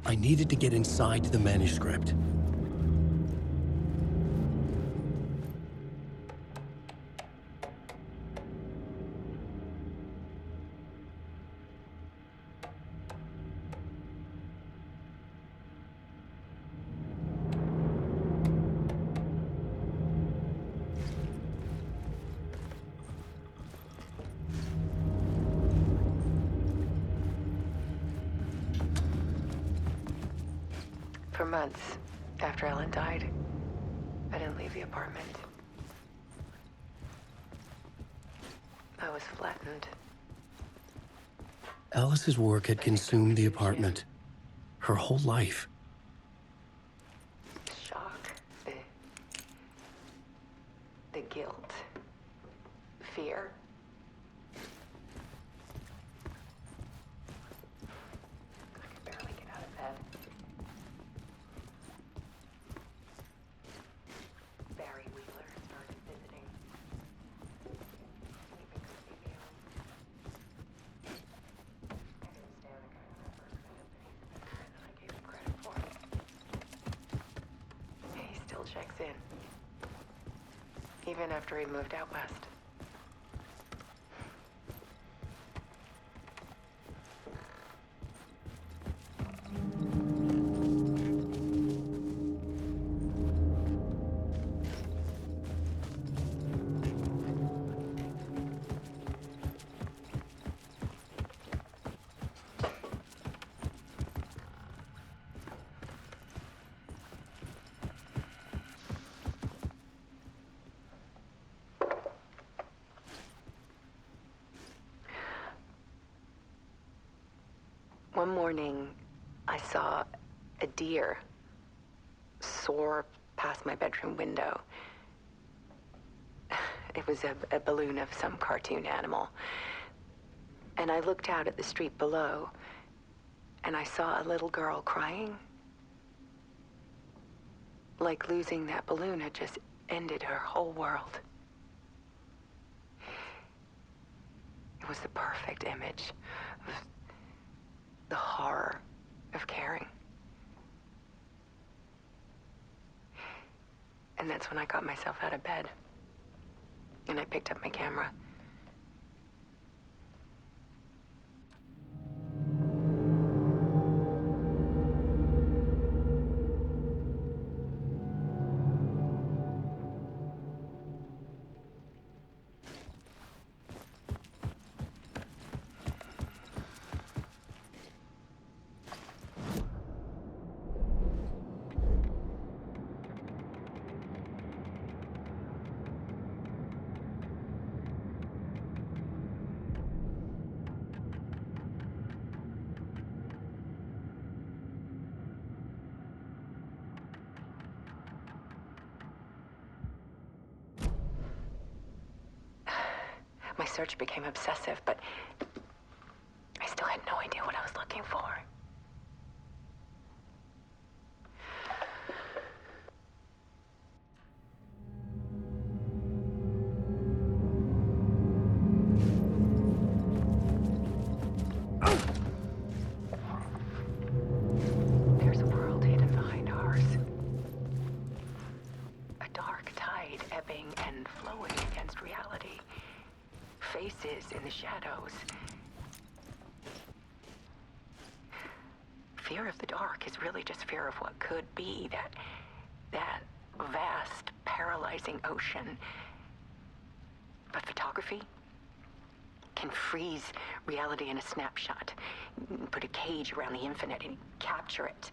I needed to get inside the manuscript. For months after Ellen died, I didn't leave the apartment. I was flattened. Alice's work had consumed the apartment. Her whole life. The shock, the guilt, fear. I could barely get out of bed. Barry Wheeler started visiting. He even could leave me home. I couldn't stand the kind of effort that he's better than I gave him credit for. He still checks in. Even after he moved out west. One morning, I saw a deer soar past my bedroom window. It was a balloon of some cartoon animal. And I looked out at the street below, and I saw a little girl crying. Like losing that balloon had just ended her whole world. It was the perfect image of the horror of caring. And that's when I got myself out of bed. And I picked up my camera. My search became obsessive, but I still had no idea what I was looking for. There's a world hidden behind ours. A dark tide ebbing and flowing against reality. Faces in the shadows. Fear of the dark is really just fear of what could be, that vast, paralyzing ocean. But photography can freeze reality in a snapshot, put a cage around the infinite and capture it.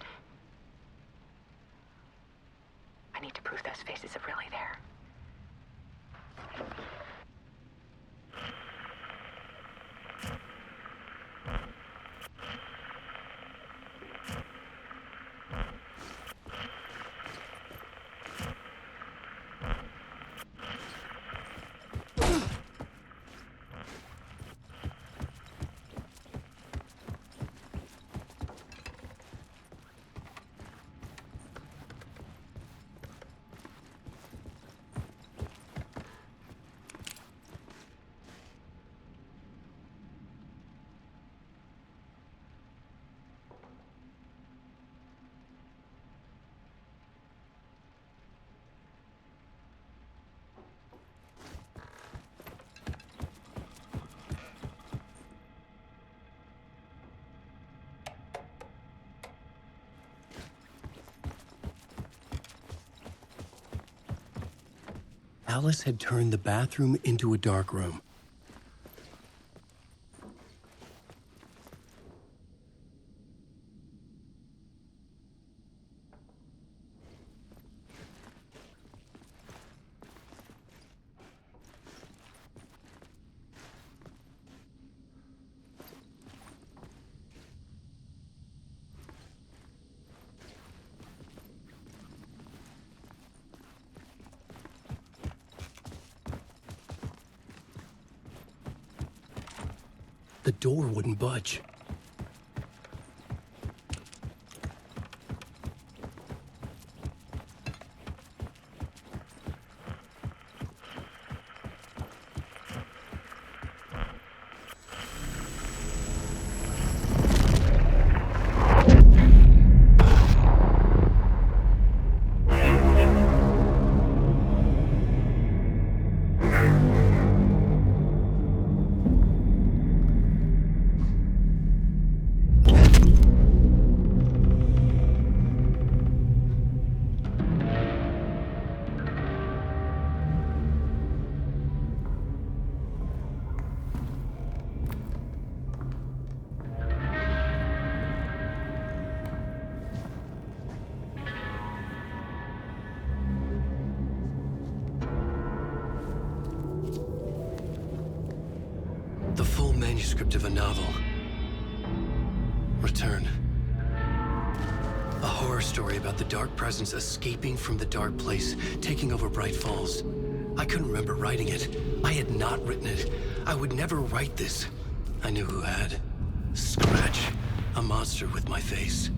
I need to prove those faces are really there. Alice had turned the bathroom into a dark room. The door wouldn't budge. The full manuscript of a novel. Return. A horror story about the dark presence escaping from the dark place, taking over Bright Falls. I couldn't remember writing it. I had not written it. I would never write this. I knew who had. Scratch. A monster with my face.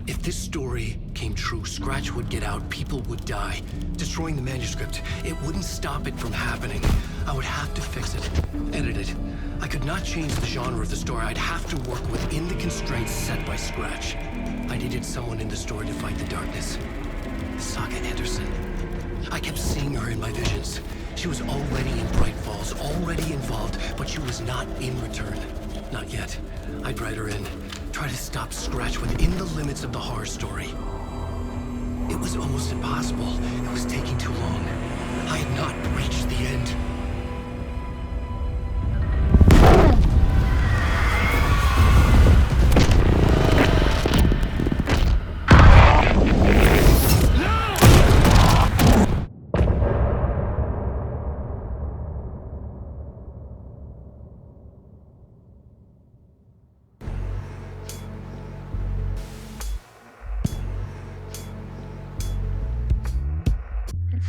If this story came true, Scratch would get out, people would die. Destroying the manuscript, it wouldn't stop it from happening. I would have to fix it, edit it. I could not change the genre of the story. I'd have to work within the constraints set by Scratch. I needed someone in the story to fight the darkness. Saga Anderson. I kept seeing her in my visions. She was already in Bright Falls, already involved, but she was not in Return. Not yet. I'd write her in. Try to stop Scratch within the limits of the horror story. It was almost impossible. It was taking too long. I had not reached the end.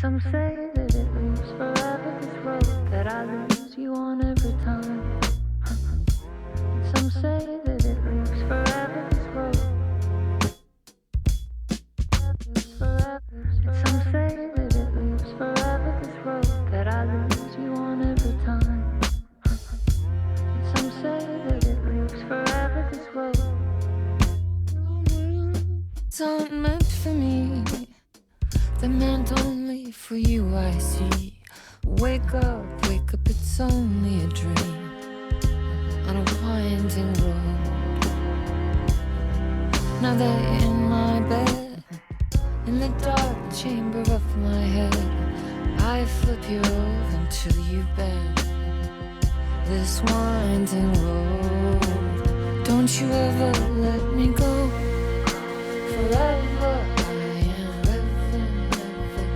Some say that it moves forever, this road that I lose you on every time. And some say that it moves forever, this road. And some say that it moves forever, this road that I lose you on every time. And some say that it moves forever, this road. It's not meant for me. They're meant only for you, I see. Wake up, it's only a dream on a winding road. Now they're in my bed, in the dark chamber of my head. I flip you over until you bend this winding road. Don't you ever let me go. Forever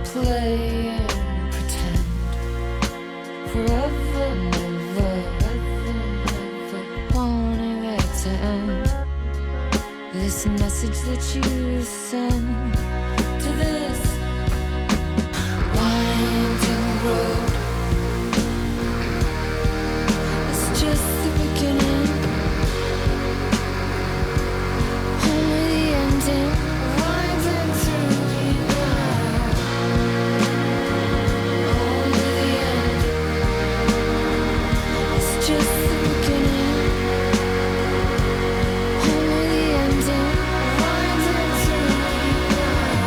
play and pretend. Forever, never wanting it to end. This message that you send to this winding road, it's just the beginning, only the ending. Winding through the night, only the end. It's just the beginning, only the ending. Winding through the night.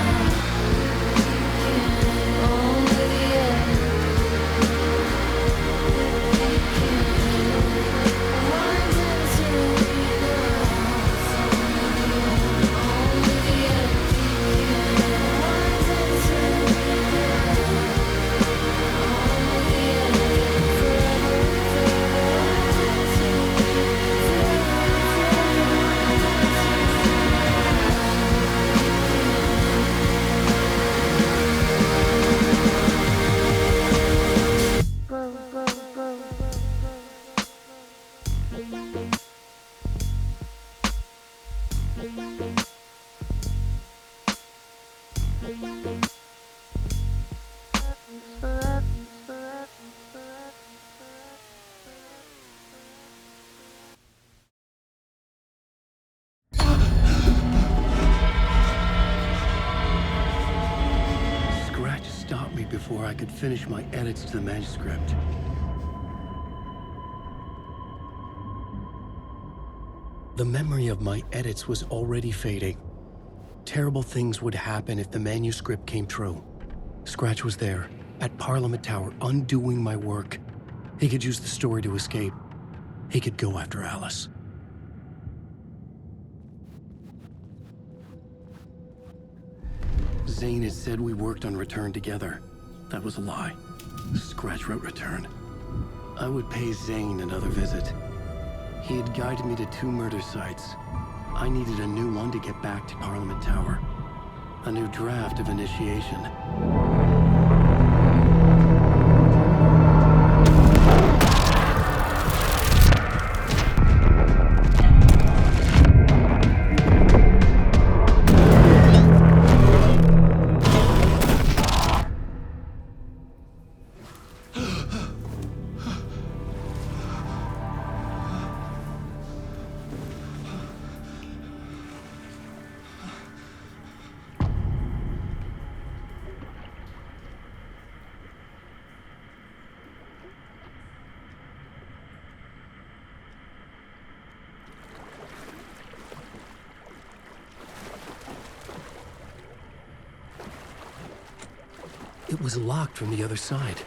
could finish my edits to the manuscript. The memory of my edits was already fading. Terrible things would happen if the manuscript came true. Scratch was there, at Parliament Tower, undoing my work. He could use the story to escape. He could go after Alice. Zane had said we worked on Return together. That was a lie. Scratch wrote Return. I would pay Zane another visit. He had guided me to 2 murder sites. I needed a new one to get back to Parliament Tower. A new draft of Initiation. It was locked from the other side.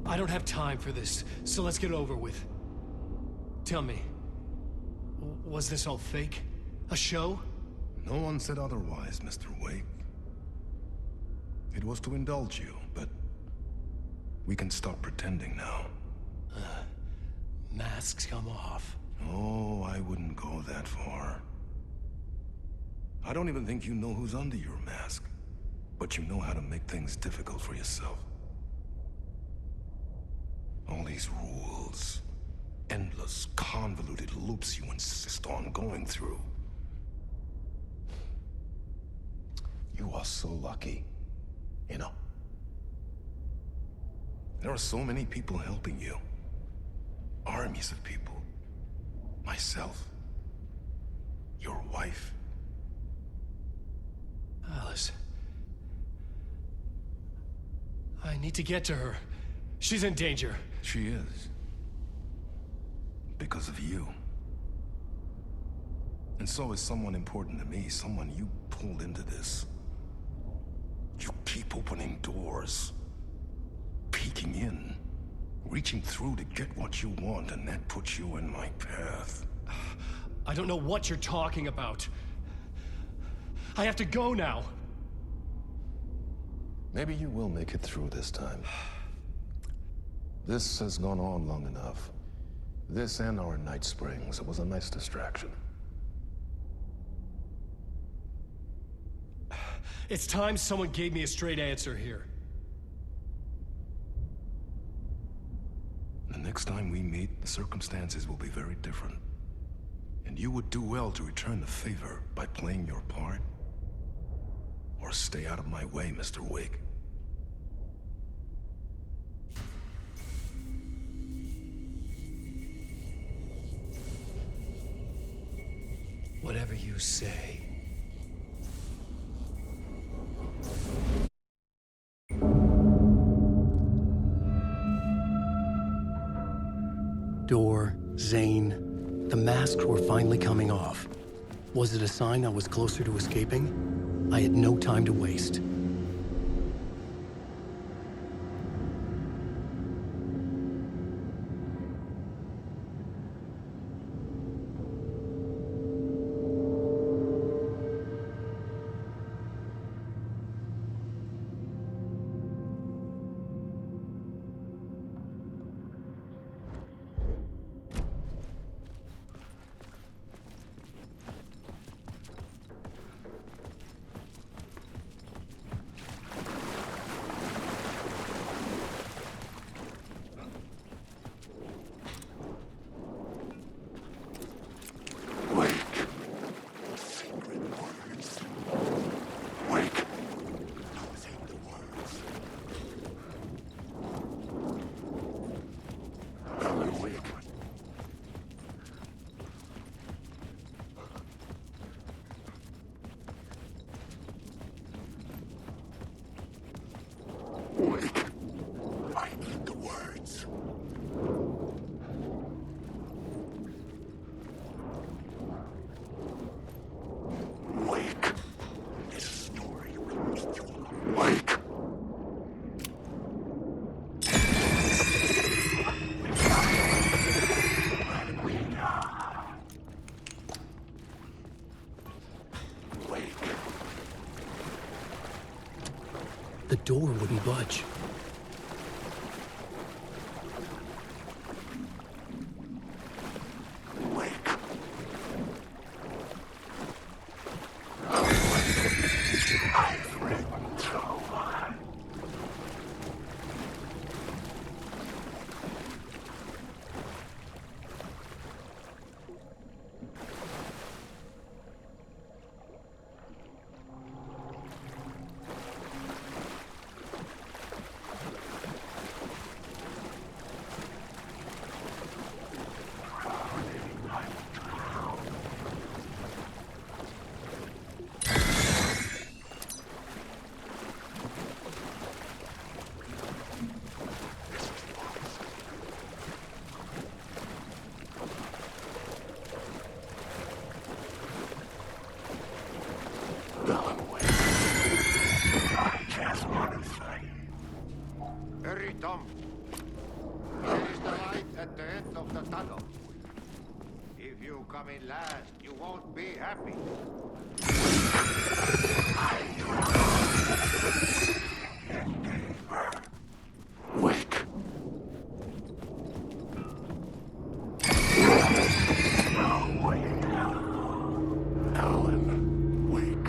I don't have time for this, so let's get it over with. Tell me, was this all fake? A show? No one said otherwise, Mr. Wake. It was to indulge you, but we can stop pretending now. Masks come off. Oh, I wouldn't go that far. I don't even think you know who's under your mask, but you know how to make things difficult for yourself. All these rules, endless, convoluted loops you insist on going through. You are so lucky, you know. There are so many people helping you. Armies of people. Myself. Your wife. Alice. I need to get to her. She's in danger. She is. Because of you. And so is someone important to me, someone you pulled into this. You keep opening doors, peeking in, reaching through to get what you want, and that puts you in my path. I don't know what you're talking about. I have to go now. Maybe you will make it through this time. This has gone on long enough. This and our Night Springs, it was a nice distraction. It's time someone gave me a straight answer here. The next time we meet, the circumstances will be very different. And you would do well to return the favor by playing your part Or stay out of my way, Mr. Wig. Whatever you say. Door, Zane, the masks were finally coming off. Was it a sign I was closer to escaping? I had no time to waste. The door wouldn't budge. Hurry, Tom. There is the light at the end of the tunnel. If you come in last, you won't be happy. Wake. Alan, wake. Alan, wake.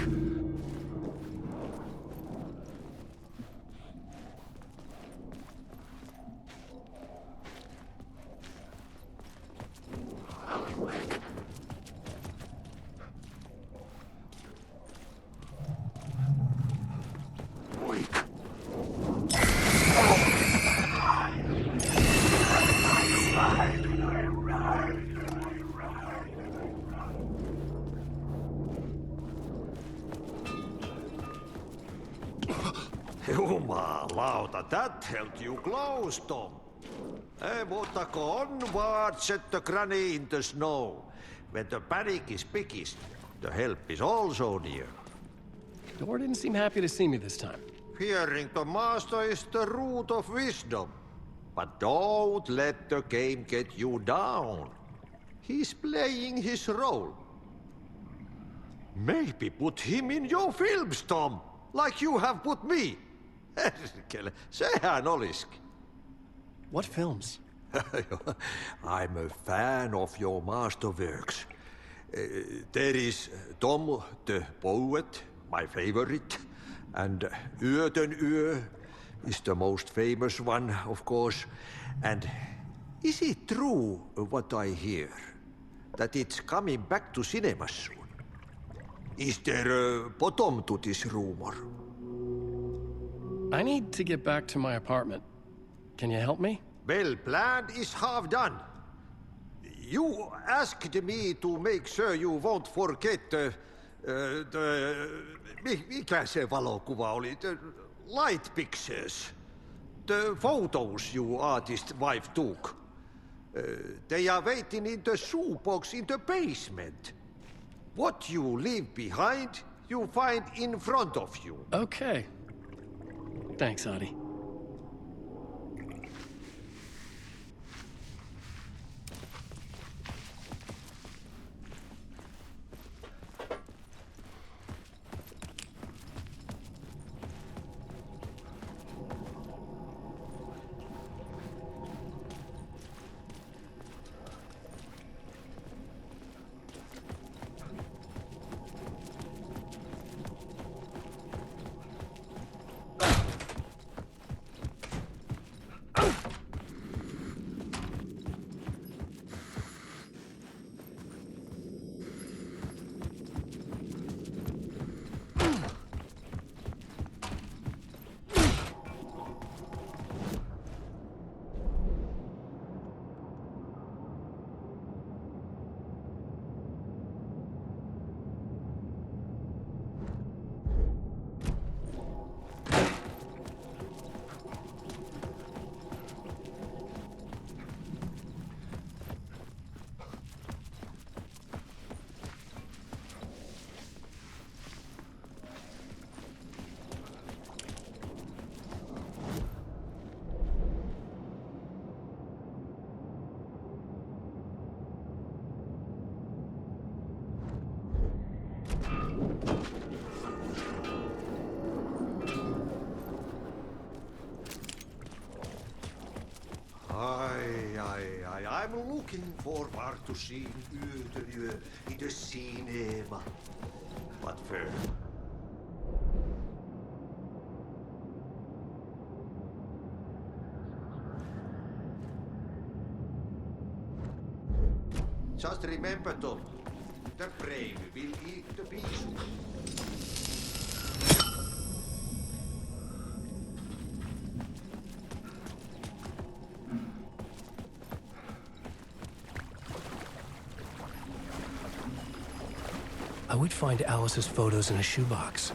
Wake. Jumalauta, that held you close, Tom. Mutta go onward, set the granny in the snow. When the panic is biggest, the help is also near. Door didn't seem happy to see me this time. Fearing the master is the root of wisdom. But don't let the game get you down. He's playing his role. Maybe put him in your films, Tom, like you have put me. Sehän olisikin. What films? I'm a fan of your masterworks. There is Tom the Poet, my favorite, and Yöten Yö is the most famous one, of course. And is it true what I hear, that it's coming back to cinemas soon? Is there a bottom to this rumor? I need to get back to my apartment. Can you help me? Well, plan is half done. You asked me to make sure you won't forget mikä se valokuva oli? The light pictures. The photos your artist wife took. They are waiting in the shoebox in the basement. What you leave behind, you find in front of you. Okay. Thanks, Adi. I'm looking forward to seeing Yötelyö in the cinema. But first... Just remember, Tom, the brave will eat the beast. I would find Alice's photos in a shoebox.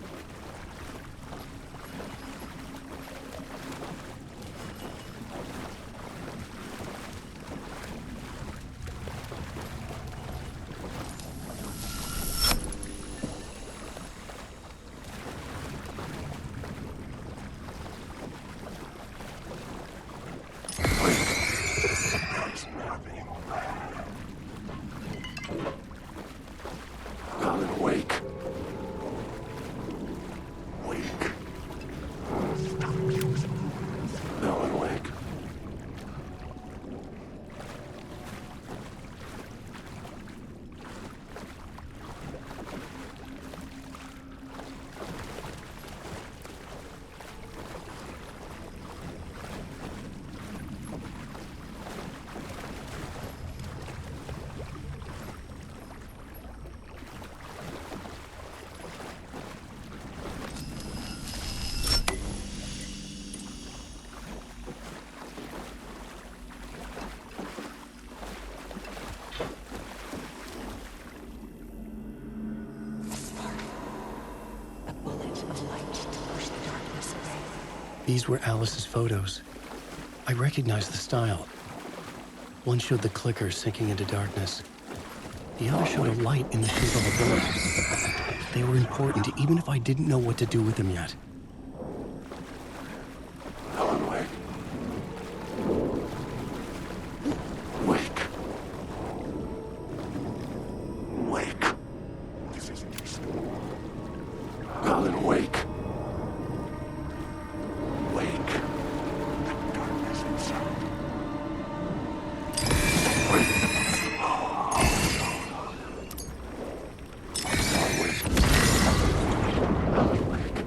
These were Alice's photos. I recognized the style. One showed the clicker sinking into darkness. The other showed a light in the shape of a bullet. They were important, even if I didn't know what to do with them yet. Alan Wake. Wake. Wake. This isn't your story. Alan Wake. Wake. The darkness inside. Wake. Alan Wake.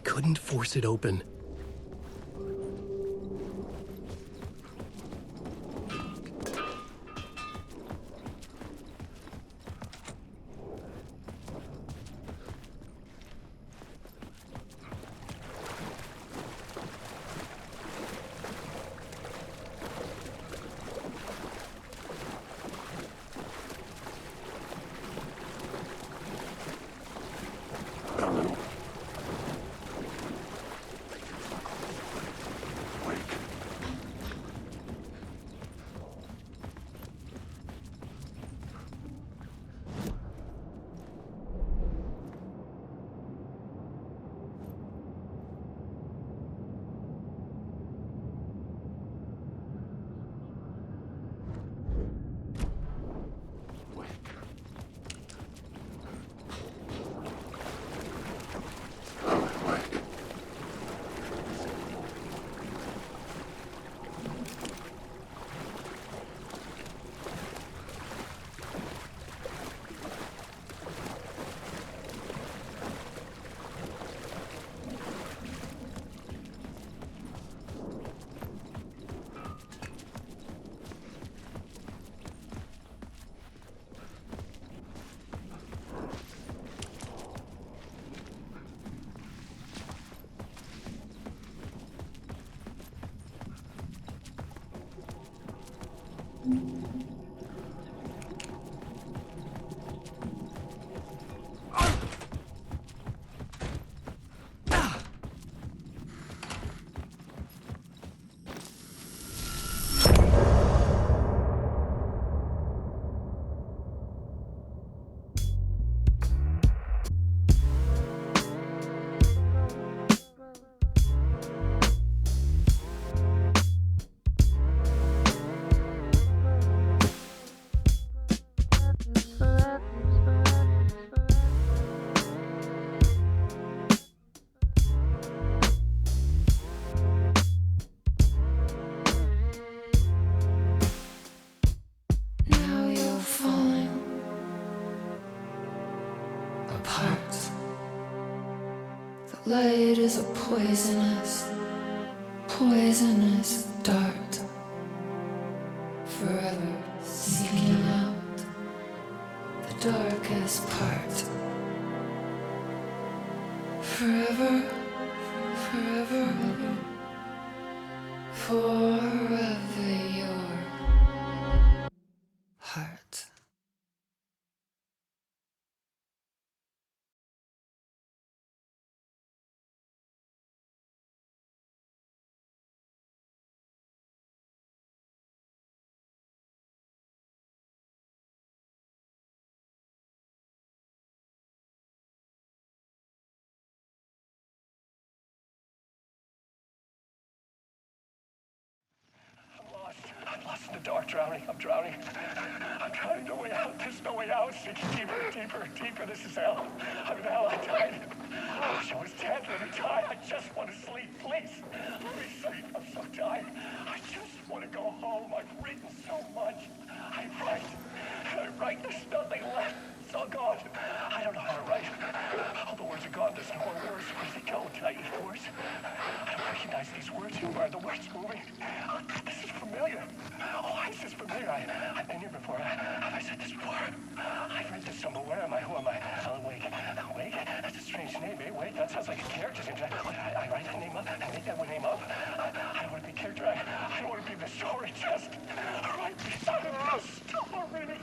couldn't force it open. Now you're falling apart. The light is a poisonous, poisonous dart, forever seeking out the darkest part. Forever, forever, forever your heart. I'm lost in the dark, drowning. I'm drowning. I'm drowning. No way out. There's no way out. Sinking deeper, deeper, deeper. This is hell. I'm in hell. I died. I wish I was dead. Let me die. I just want to sleep. Please. Let me sleep. I'm so tired. I just want to go home. I've written so much. I write. There's nothing left. It's all gone. I don't know how to write. All the words are gone. There's no more words. Where do they go? Did I eat words? I don't recognize these words. Who are the words moving? Oh, this is familiar. Oh, why is this familiar? I've been here before. Have I said this before? I've read this somewhere. Where am I? Who am I? Alan Wake. Wake? That's a strange name, eh? Wake? That sounds like a character's name. I write that name up. I make that name up. I don't want to be a character. I don't want to be the story. Just right beside of the story.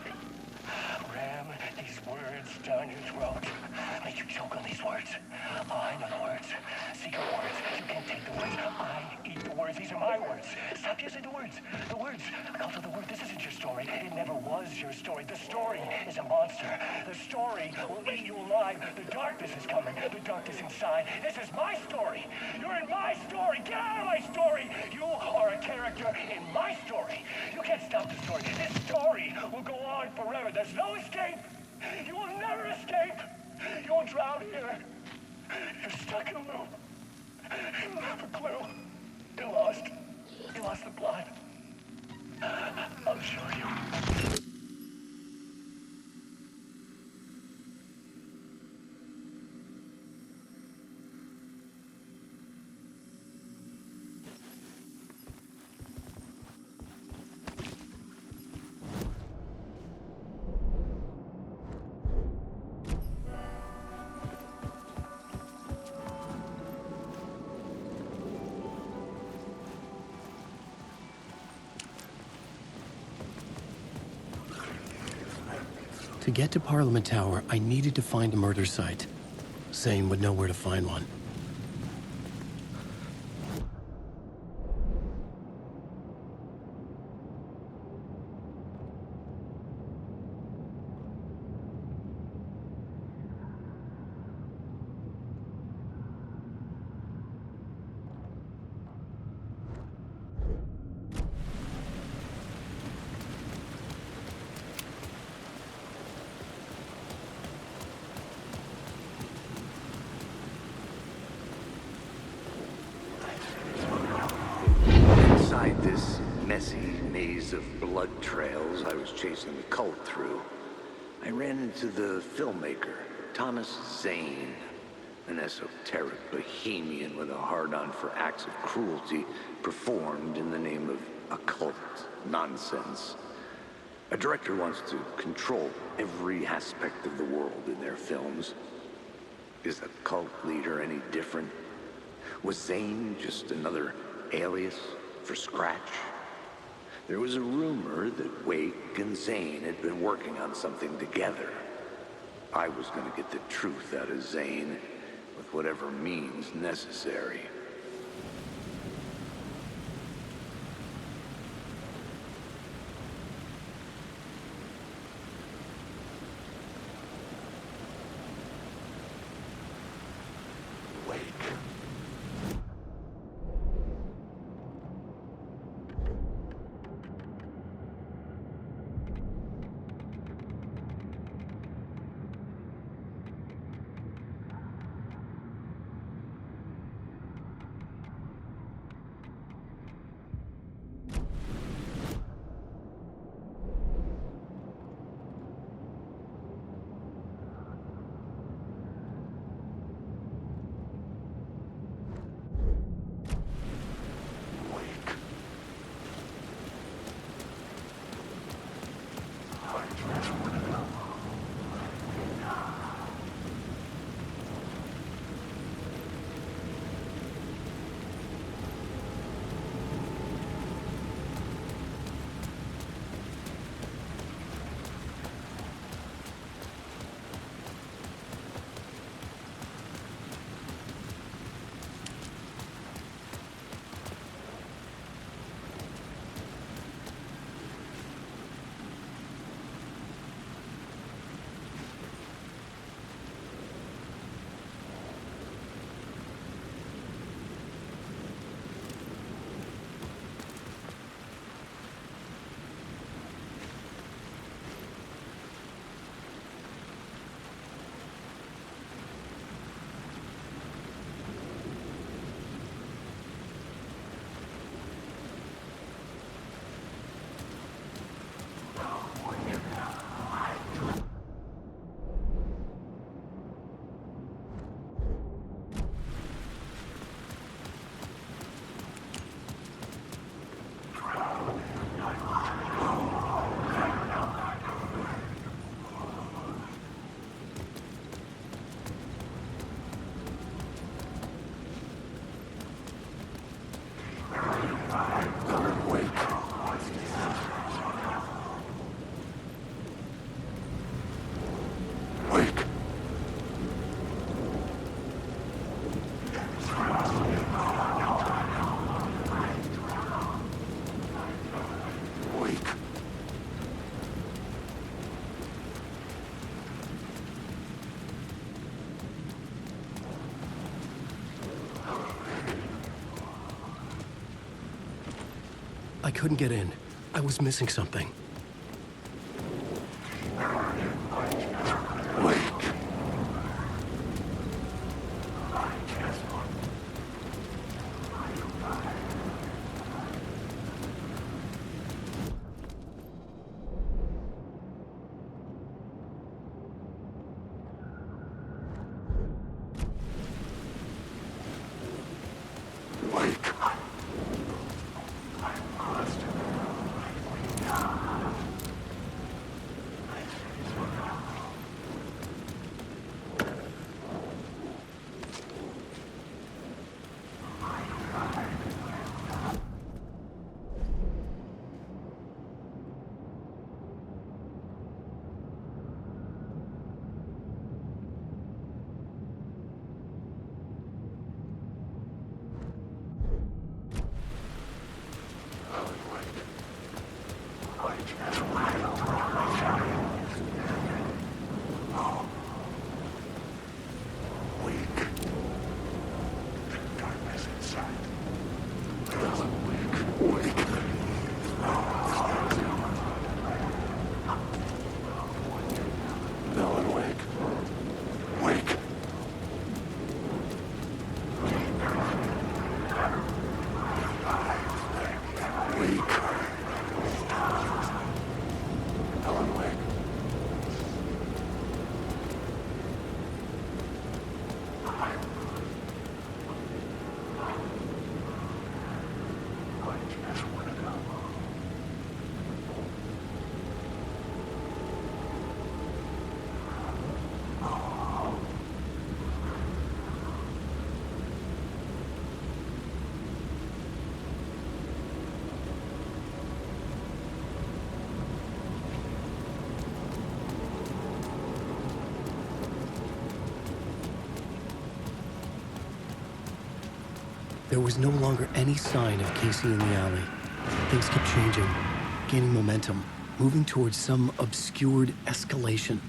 Ram these words down your throat. Make you choke on these words. Oh, I know the words. Secret words. You can't take the words. I eat the words. These are my words. Stop using the words. The words. Also, the word. This isn't your story. It never was your story. The story is a monster. The story will eat you alive. The darkness is coming. The darkness inside. This is my story. You're in my story. Get out of my story. You are a character in my story. You can't stop the story. This story will go on forever. There's no escape. You will never escape. You will drown here. You're stuck in a loop. You don't have a clue. You're lost. You lost the plot. I'll show you. To get to Parliament Tower, I needed to find a murder site. Zane would know where to find one. Inside this messy maze of blood trails I was chasing the cult through, I ran into the filmmaker, Thomas Zane, an esoteric bohemian with a hard-on for acts of cruelty performed in the name of occult nonsense. A director wants to control every aspect of the world in their films. Is a cult leader any different? Was Zane just another alias for Scratch? There was a rumor that Wake and Zane had been working on something together. I was going to get the truth out of Zane with whatever means necessary. I couldn't get in. I was missing something. Wake. I must. There was no longer any sign of Casey in the alley. Things kept changing, gaining momentum, moving towards some obscured escalation.